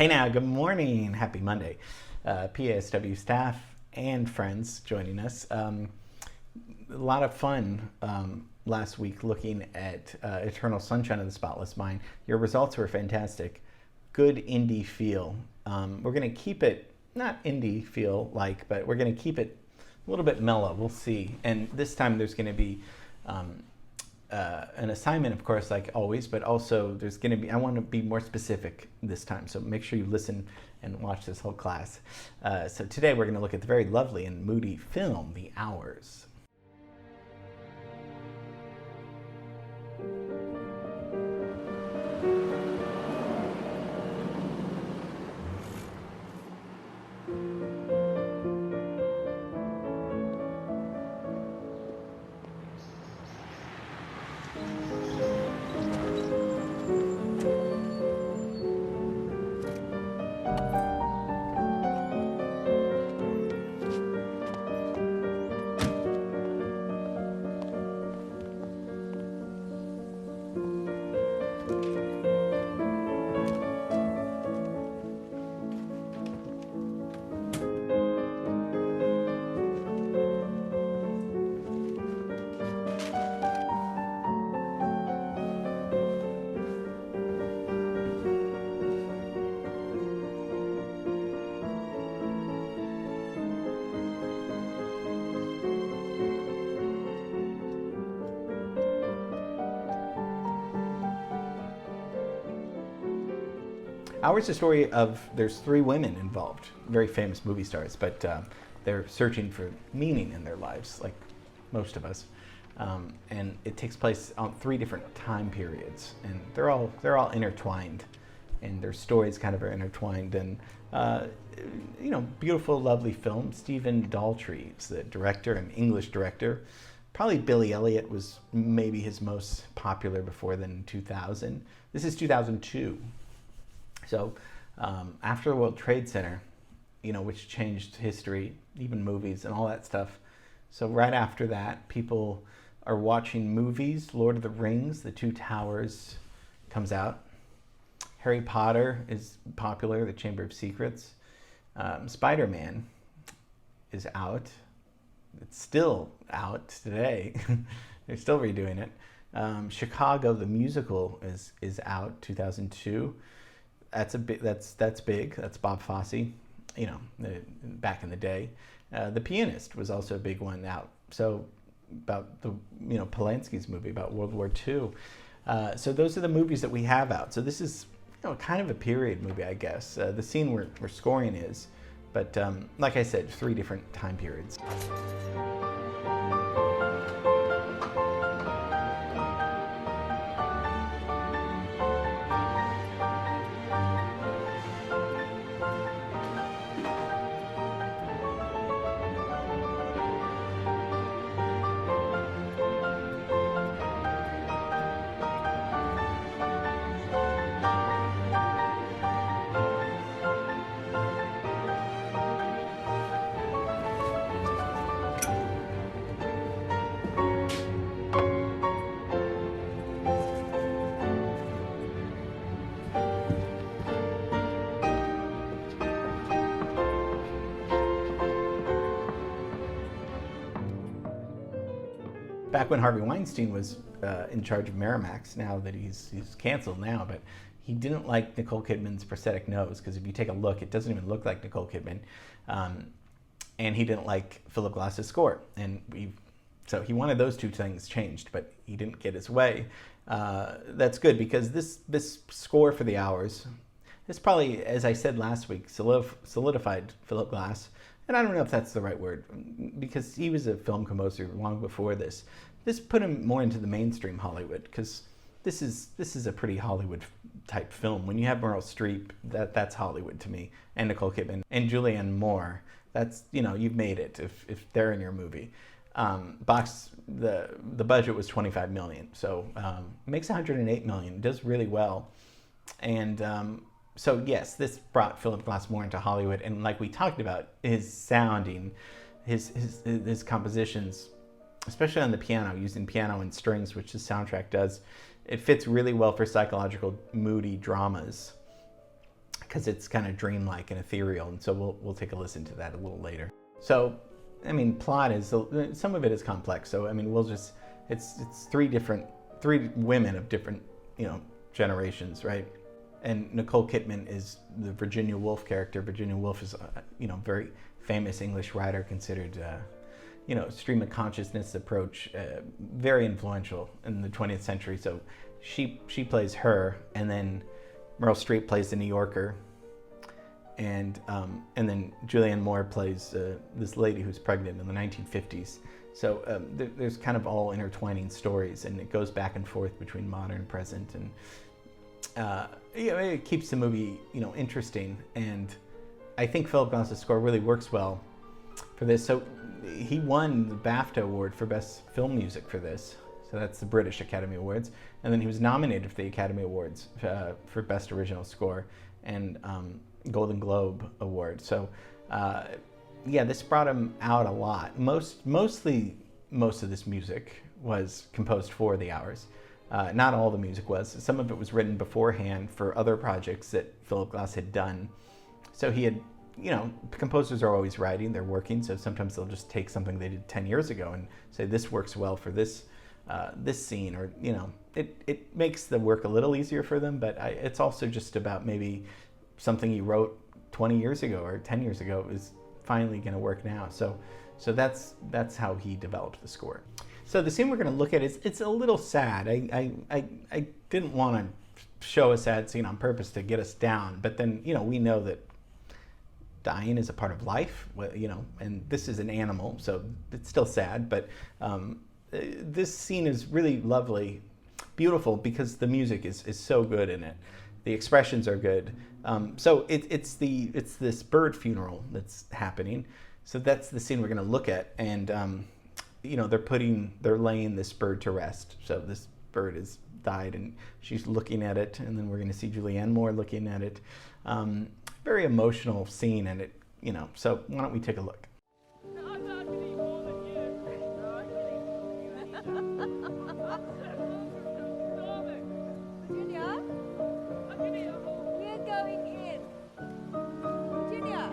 Hey now, good morning. Happy Monday. PASW staff and friends joining us. A lot of fun last week looking at Eternal Sunshine of the Spotless Mind. Your results were fantastic. Good indie feel. We're going to keep it, not indie feel like, but we're going to keep it a little bit mellow. We'll see. And this time there's going to be an assignment, of course, like always, but also there's going to be, I want to be more specific this time, so make sure you listen and watch this whole class. So today we're going to look at the very lovely and moody film, The Hours. Hours is a story of, there's three women involved, very famous movie stars, but they're searching for meaning in their lives, like most of us. And it takes place on three different time periods, and they're all intertwined, and their stories kind of are intertwined. And beautiful, lovely film. Stephen Daldry is the director, an English director. Probably Billy Elliot was maybe his most popular before then in 2000. This is 2002. So after the World Trade Center, which changed history, even movies and all that stuff. So right after that, people are watching movies. Lord of the Rings, The Two Towers comes out. Harry Potter is popular, The Chamber of Secrets. Spider-Man is out. It's still out today. They're still redoing it. Chicago, the musical, is out, 2002. That's big. That's Bob Fosse, back in the day. The Pianist was also a big one out. So about the Polanski's movie about World War II. So those are the movies that we have out. So this is kind of a period movie, I guess. The scene where scoring is, but like I said, three different time periods. Back when Harvey Weinstein was in charge of Miramax, now that he's canceled now, but he didn't like Nicole Kidman's prosthetic nose, because if you take a look, it doesn't even look like Nicole Kidman. And he didn't like Philip Glass's score. And so he wanted those two things changed, but he didn't get his way. That's good, because this score for The Hours, this probably, as I said last week, solidified Philip Glass. And I don't know if that's the right word, because he was a film composer long before this. This put him more into the mainstream Hollywood, because this is a pretty Hollywood type film. When you have Meryl Streep, that's Hollywood to me, and Nicole Kidman and Julianne Moore. That's, you've made it if they're in your movie. The budget was $25 million, so makes $108 million. Does really well, and so yes, this brought Philip Glass more into Hollywood, and like we talked about, his sounding, his compositions, especially on the piano, using piano and strings, which the soundtrack does, it fits really well for psychological, moody dramas. because it's kind of dreamlike and ethereal, and so we'll take a listen to that a little later. So, I mean, plot is, some of it is complex. So, I mean, it's three women of different, generations, right? And Nicole Kidman is the Virginia Woolf character. Virginia Woolf is, very famous English writer, considered, stream of consciousness approach, very influential in the 20th century. So she plays her, and then Meryl Streep plays the New Yorker, and then Julianne Moore plays this lady who's pregnant in the 1950s. So there's kind of all intertwining stories, and it goes back and forth between modern and present, and it keeps the movie interesting. And I think Philip Glass's score really works well for this. So he won the BAFTA award for Best Film Music for this. So that's the British Academy Awards, and then he was nominated for the Academy Awards for Best Original Score and Golden Globe Award. So. This brought him out a lot. Most of this music was composed for the hours. Not all the music was. Some of it was written beforehand for other projects that Philip Glass had done. So he had, composers are always writing, they're working, so sometimes they'll just take something they did 10 years ago and say, this works well for this scene, or, it makes the work a little easier for them, but it's also just about maybe something you wrote 20 years ago or 10 years ago is finally going to work now. So that's how he developed the score. So the scene we're going to look at it's a little sad. I didn't want to show a sad scene on purpose to get us down, but then we know that dying is a part of life, and this is an animal, so it's still sad. But this scene is really lovely, beautiful, because the music is so good in it. The expressions are good. So it's this bird funeral that's happening. So that's the scene we're going to look at, and they're laying this bird to rest. So this bird has died, and she's looking at it, and then we're going to see Julianne Moore looking at it. Very emotional scene, and it So why don't we take a look? I'm not gonna eat more than you. No, I can eat more than you. Stop it. Virginia, I'm gonna eat a whole. we're going in. Virginia.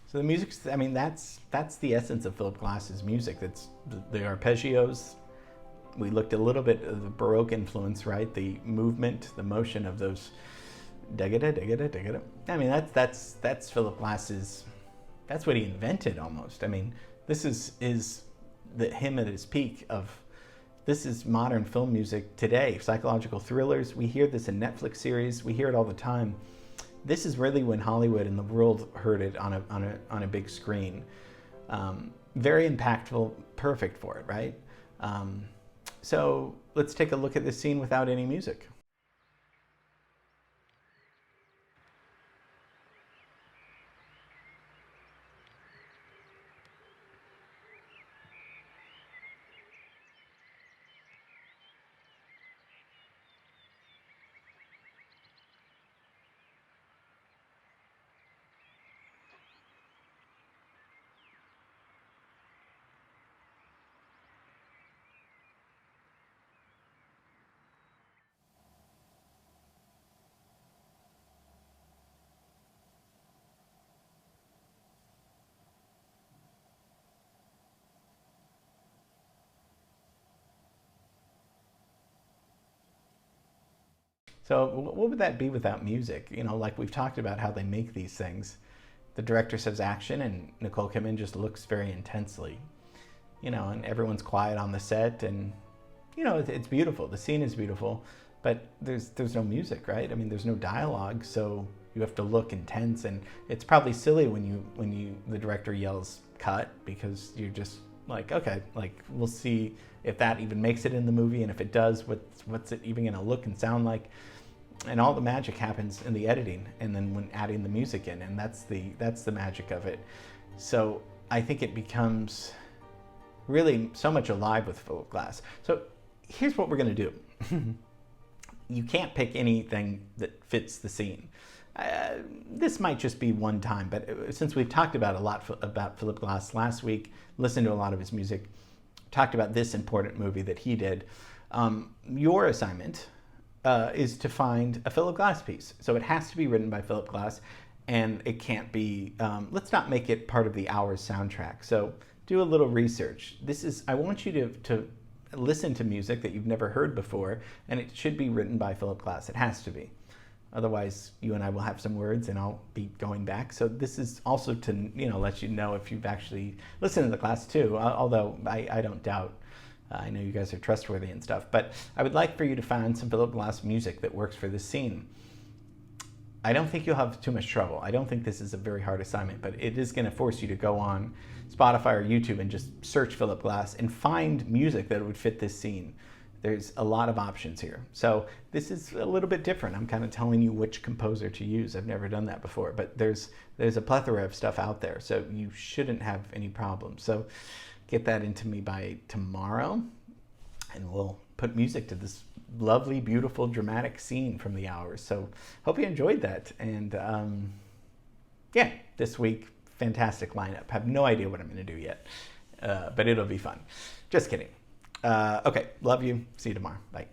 So the music's, that's the essence of Philip Glass's music. That's the arpeggios. We looked a little bit of the Baroque influence, right? The movement, the motion of those da-ga-da, da-ga-da, da-ga-da. That's Philip Glass's, that's what he invented almost. This is him at his peak of, this is modern film music today. Psychological thrillers, we hear this in Netflix series, we hear it all the time. This is really when Hollywood and the world heard it on a big screen. Very impactful, perfect for it, right? So let's take a look at this scene without any music. So what would that be without music? Like we've talked about how they make these things. The director says action, and Nicole Kidman just looks very intensely. And everyone's quiet on the set, and it's beautiful. The scene is beautiful, but there's no music, right? I mean, there's no dialogue, so you have to look intense, and it's probably silly when the director yells cut, because you're just like, okay, like we'll see if that even makes it in the movie, and if it does, what's it even gonna look and sound like? And all the magic happens in the editing, and then when adding the music in, and that's the magic of it. So I think it becomes really so much alive with Philip Glass. So here's what we're gonna do. You can't pick anything that fits the scene. This might just be one time, but since we've talked about a lot about Philip Glass last week, listened to a lot of his music, talked about this important movie that he did, your assignment is to find a Philip Glass piece. So it has to be written by Philip Glass, and it can't be, let's not make it part of the Hours soundtrack. So do a little research. I want you to listen to music that you've never heard before, and it should be written by Philip Glass. It has to be. Otherwise, you and I will have some words, and I'll be going back. So this is also to let you know if you've actually listened to the class too. Although I don't doubt. I know you guys are trustworthy and stuff. But I would like for you to find some Philip Glass music that works for this scene. I don't think you'll have too much trouble. I don't think this is a very hard assignment, but it is going to force you to go on Spotify or YouTube and just search Philip Glass and find music that would fit this scene. There's a lot of options here. So this is a little bit different. I'm kind of telling you which composer to use. I've never done that before, but there's a plethora of stuff out there, so you shouldn't have any problems. So get that into me by tomorrow, and we'll put music to this lovely, beautiful, dramatic scene from the Hours. So hope you enjoyed that. And yeah, this week, fantastic lineup. Have no idea what I'm going to do yet, but it'll be fun. Just kidding. Okay, love you. See you tomorrow. Bye.